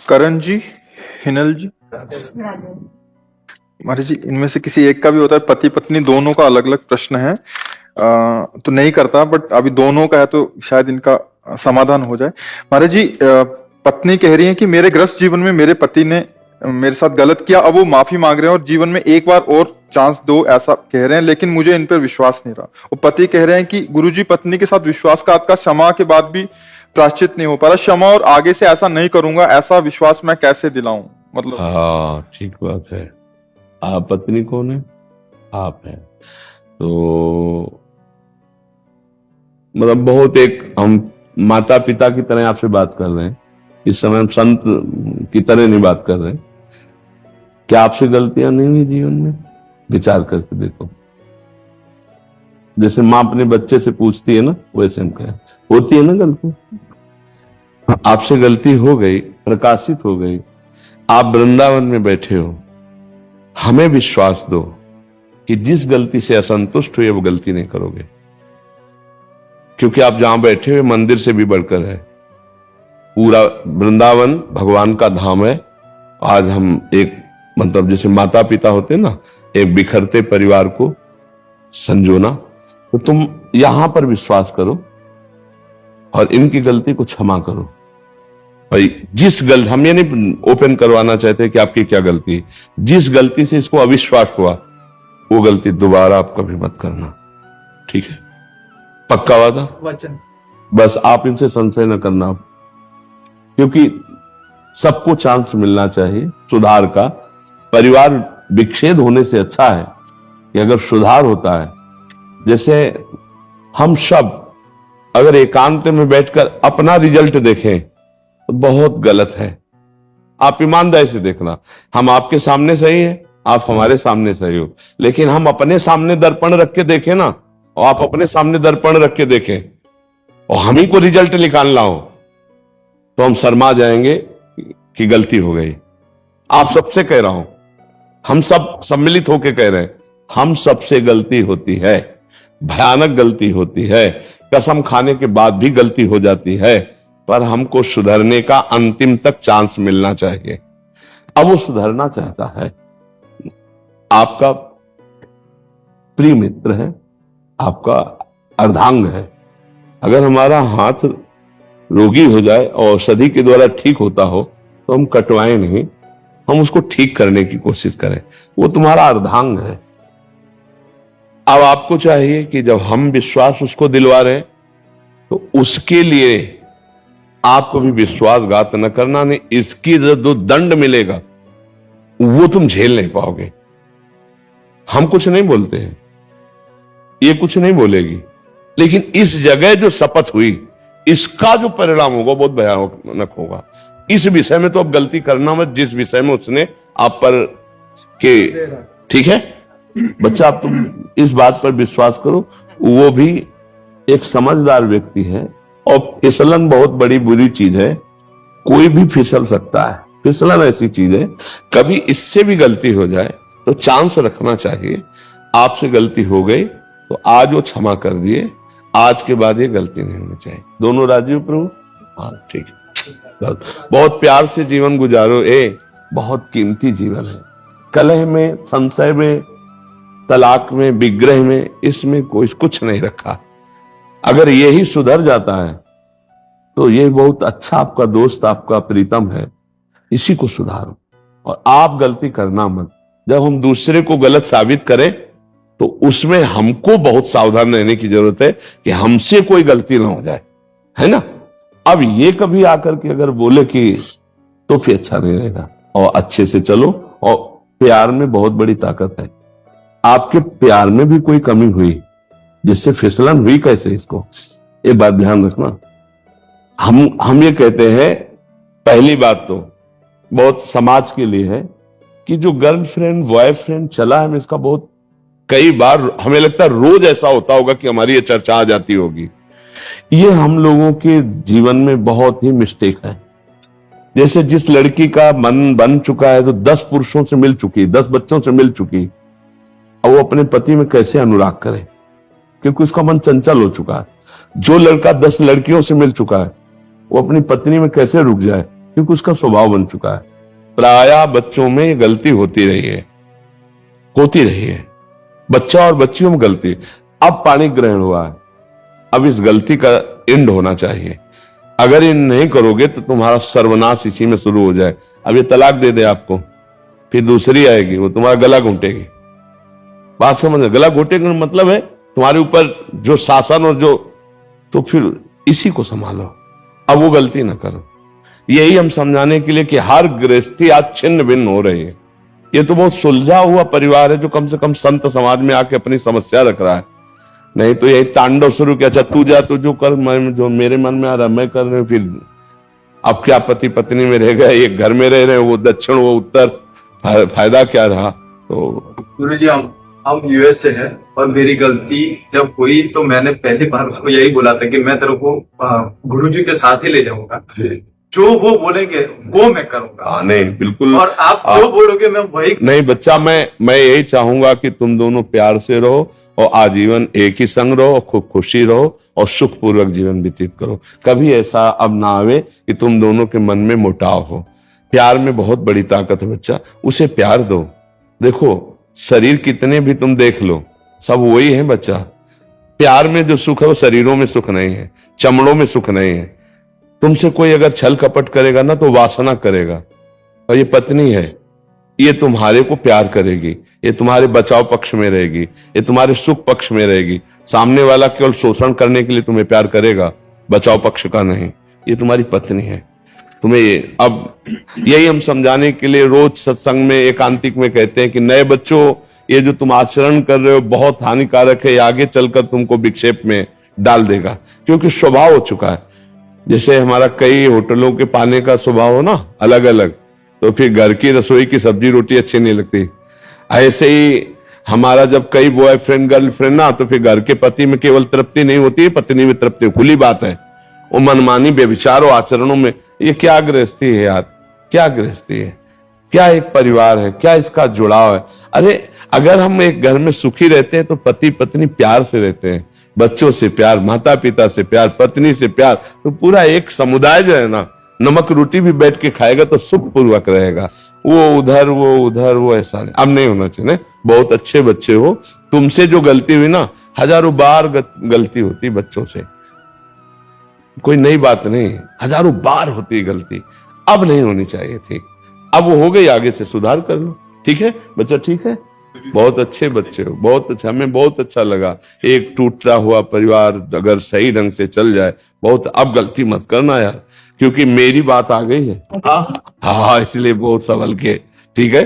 करण जी, हिनल जी, महाराज जी, इनमें से किसी एक का भी होता है, पति पत्नी दोनों का अलग अलग प्रश्न है, तो नहीं करता, बट अभी दोनों का है तो शायद इनका समाधान हो जाए। महाराज जी, पत्नी कह रही है कि मेरे गृहस्थ जीवन में मेरे पति ने मेरे साथ गलत किया, अब वो माफी मांग रहे हैं और जीवन में एक बार और चांस दो, ऐसा कह रहे हैं, लेकिन मुझे इन पर विश्वास नहीं रहा। वो पति कह रहे हैं कि गुरुजी, पत्नी के साथ विश्वासघात का क्षमा के बाद भी प्रायश्चित नहीं हो पा रहा, क्षमा और आगे से ऐसा नहीं करूंगा, ऐसा विश्वास मैं कैसे दिलाऊं? मतलब हाँ, ठीक बात है। आप पत्नी कौन है? आप हैं। तो मतलब बहुत एक हम माता पिता की तरह आपसे बात कर रहे हैं, इस समय हम संत की तरह नहीं बात कर रहे हैं। क्या आपसे गलतियां नहीं हुई जीवन में? विचार करके देखो। जैसे माँ अपने बच्चे से पूछती है ना, वैसे हम कहें होती है ना गलती। आपसे गलती हो गई, प्रकाशित हो गई, आप वृंदावन में बैठे हो, हमें विश्वास दो कि जिस गलती से असंतुष्ट हुए वो गलती नहीं करोगे, क्योंकि आप जहां बैठे हुए मंदिर से भी बढ़कर है। पूरा वृंदावन भगवान का धाम है। आज हम एक मतलब जैसे माता पिता होते ना, एक बिखरते परिवार को संजोना, तो तुम यहां पर विश्वास करो और इनकी गलती को क्षमा करो। भाई जिस गलती, हम ये नहीं ओपन करवाना चाहते कि आपकी क्या गलती है, जिस गलती से इसको अविश्वास हुआ वो गलती दोबारा आप कभी मत करना, ठीक है? पक्का वादा? वचन। बस आप इनसे संशय न करना, क्योंकि सबको चांस मिलना चाहिए सुधार का। परिवार विच्छेद होने से अच्छा है कि अगर सुधार होता है। जैसे हम सब अगर एकांत में बैठकर अपना रिजल्ट देखें तो बहुत गलत है। आप ईमानदारी से देखना, हम आपके सामने सही है, आप हमारे सामने सही हो, लेकिन हम अपने सामने दर्पण रख के देखें ना, और आप अपने सामने दर्पण रख के देखें और हम ही को रिजल्ट निकालना हो, तो हम शर्मा जाएंगे कि गलती हो गई। आप सबसे कह रहा हूं, हम सब सम्मिलित होकर कह रहे हैं, हम सबसे गलती होती है, भयानक गलती होती है, कसम खाने के बाद भी गलती हो जाती है, पर हमको सुधरने का अंतिम तक चांस मिलना चाहिए। अब वो सुधरना चाहता है, आपका प्रिय मित्र है, आपका अर्धांग है। अगर हमारा हाथ रोगी हो जाए और औषधि के द्वारा ठीक होता हो तो हम कटवाएं नहीं, हम उसको ठीक करने की कोशिश करें। वो तुम्हारा अर्धांग है। अब आपको चाहिए कि जब हम विश्वास उसको दिलवा रहे हैं तो उसके लिए आपको भी विश्वासघात न करना, नहीं इसकी जो दंड मिलेगा वो तुम झेल नहीं पाओगे। हम कुछ नहीं बोलते हैं, ये कुछ नहीं बोलेगी, लेकिन इस जगह जो शपथ हुई इसका जो परिणाम होगा बहुत भयानक होगा। इस विषय में तो अब गलती करना मत, जिस विषय में उसने आप पर के, ठीक है बच्चा, आप तुम इस बात पर विश्वास करो। वो भी एक समझदार व्यक्ति है, और फिसलन बहुत बड़ी बुरी चीज है, कोई भी फिसल सकता है। फिसलन ऐसी चीज है, कभी इससे भी गलती हो जाए तो चांस रखना चाहिए। आपसे गलती हो गई तो आज वो क्षमा कर दिए, आज के बाद ये गलती नहीं होनी चाहिए। दोनों राजी हो प्रभु? हाँ, ठीक है। बहुत प्यार से जीवन गुजारो, बहुत कीमती जीवन है। कलह में, संशय में, तलाक में, विग्रह में, इसमें कोई कुछ नहीं रखा। अगर यही सुधर जाता है तो ये बहुत अच्छा आपका दोस्त, आपका प्रीतम है, इसी को सुधारो और आप गलती करना मत। जब हम दूसरे को गलत साबित करें तो उसमें हमको बहुत सावधान रहने की जरूरत है कि हमसे कोई गलती ना हो जाए, है ना? अब ये कभी आकर के अगर बोले कि तो फिर अच्छा नहीं रहेगा। और अच्छे से चलो, और प्यार में बहुत बड़ी ताकत है। आपके प्यार में भी कोई कमी हुई जिससे फिसलन हुई, कैसे, इसको ये बात ध्यान रखना। हम ये कहते हैं, पहली बात तो बहुत समाज के लिए है कि जो गर्लफ्रेंड बॉयफ्रेंड चला है, इसका बहुत कई बार हमें लगता है रोज ऐसा होता होगा कि हमारी ये चर्चा आ जाती होगी। ये हम लोगों के जीवन में बहुत ही मिस्टेक है। जैसे जिस लड़की का मन बन चुका है तो 10 पुरुषों से मिल चुकी, 10 बच्चों से मिल चुकी, अब वो अपने पति में कैसे अनुराग करे, क्योंकि उसका मन चंचल हो चुका है। जो लड़का 10 लड़कियों से मिल चुका है वो अपनी पत्नी में कैसे रुक जाए, क्योंकि उसका स्वभाव बन चुका है। प्रायः बच्चों में ये गलती होती रही है, बच्चा और बच्चियों में गलती। अब पाणी ग्रहण हुआ है, अब इस गलती का एंड होना चाहिए। अगर ये नहीं करोगे तो तुम्हारा सर्वनाश इसी में शुरू हो जाए। अब ये तलाक दे दे आपको, फिर दूसरी आएगी, वो तुम्हारा गला घोंटेगी। बात समझ, गला घोंटेगी मतलब है तुम्हारे ऊपर जो शासन और जो, तो फिर इसी को संभालो, अब वो गलती ना करो। यही हम समझाने के लिए कि हर गृहस्थी आज छिन्न भिन्न हो रही है। ये तो बहुत सुलझा हुआ परिवार है जो कम से कम संत समाज में आके अपनी समस्या रख रहा है। नहीं तो यही तांडव शुरू किया, अच्छा तू जा, तू जो कर, मैं जो मेरे मन में आ रहा मैं कर रहे हूं। फिर अब क्या पति पत्नी में रह गए, एक घर में रह रहे हैं, वो दक्षिण वो उत्तर, फायदा क्या रहा। तो गुरुजी हम यूएस से हैं और मेरी गलती जब हुई तो मैंने पहली बार उसको यही बोला था कि मैं तेरे को गुरुजी के साथ ही ले जाऊंगा, जो वो बोलेंगे वो मैं करूंगा। नहीं बिल्कुल, और आप जो बोलोगे मैं वही। नहीं बच्चा, मैं यही चाहूंगा कि तुम दोनों प्यार से रहो और आजीवन एक ही संग रहो और खूब खुशी रहो और सुखपूर्वक जीवन व्यतीत करो। कभी ऐसा अब ना आवे कि तुम दोनों के मन में मुटाव हो। प्यार में बहुत बड़ी ताकत है बच्चा, उसे प्यार दो। देखो शरीर कितने भी तुम देख लो, सब वही है बच्चा। प्यार में जो सुख है वो शरीरों में सुख नहीं है, चमड़ों में सुख नहीं है। तुमसे कोई अगर छल कपट करेगा ना तो वासना करेगा। और ये पत्नी है, ये तुम्हारे को प्यार करेगी, ये तुम्हारे बचाव पक्ष में रहेगी, ये तुम्हारे सुख पक्ष में रहेगी। सामने वाला केवल शोषण करने के लिए तुम्हें प्यार करेगा, बचाव पक्ष का नहीं। ये तुम्हारी पत्नी है। तुम्हें अब यही हम समझाने के लिए रोज सत्संग में एकांतिक में कहते हैं कि नए बच्चों, ये जो तुम आचरण कर रहे हो बहुत हानिकारक है, आगे चलकर तुमको विक्षेप में डाल देगा, क्योंकि स्वभाव हो चुका है। जैसे हमारा कई होटलों के पाने का स्वभाव हो ना अलग अलग, तो फिर घर की रसोई की सब्जी रोटी अच्छी नहीं लगती। ऐसे ही हमारा जब कई बॉयफ्रेंड गर्लफ्रेंड ना, तो फिर घर के पति में केवल तृप्ति नहीं होती है, पत्नी में तृप्ति, खुली बात है। वो मनमानी बेविचार और आचरणों में, ये क्या गृहस्थी है यार, क्या गृहस्थी है, क्या एक परिवार है, क्या इसका जुड़ाव है। अरे अगर हम एक घर में सुखी रहते हैं तो पति पत्नी प्यार से रहते हैं, बच्चों से प्यार, माता पिता से प्यार, पत्नी से प्यार, तो पूरा एक समुदाय जो है ना, नमक रोटी भी बैठ के खाएगा तो सुखपूर्वक रहेगा। वो उधर वो ऐसा नहीं, अब नहीं होना चाहिए। बहुत अच्छे बच्चे हो, तुमसे जो गलती हुई ना, हजारों बार गलती होती बच्चों से, कोई नई बात नहीं, हजारों बार होती गलती, अब नहीं होनी चाहिए थी। अब वो हो गई, आगे से सुधार कर लो। ठीक है बच्चा, ठीक है, बहुत अच्छे बच्चे हो, बहुत अच्छा, हमें बहुत अच्छा लगा। एक टूटता हुआ परिवार अगर सही ढंग से चल जाए, बहुत, अब गलती मत करना यार, क्योंकि मेरी बात आ गई है। हाँ, इसलिए बहुत संभल के, ठीक है।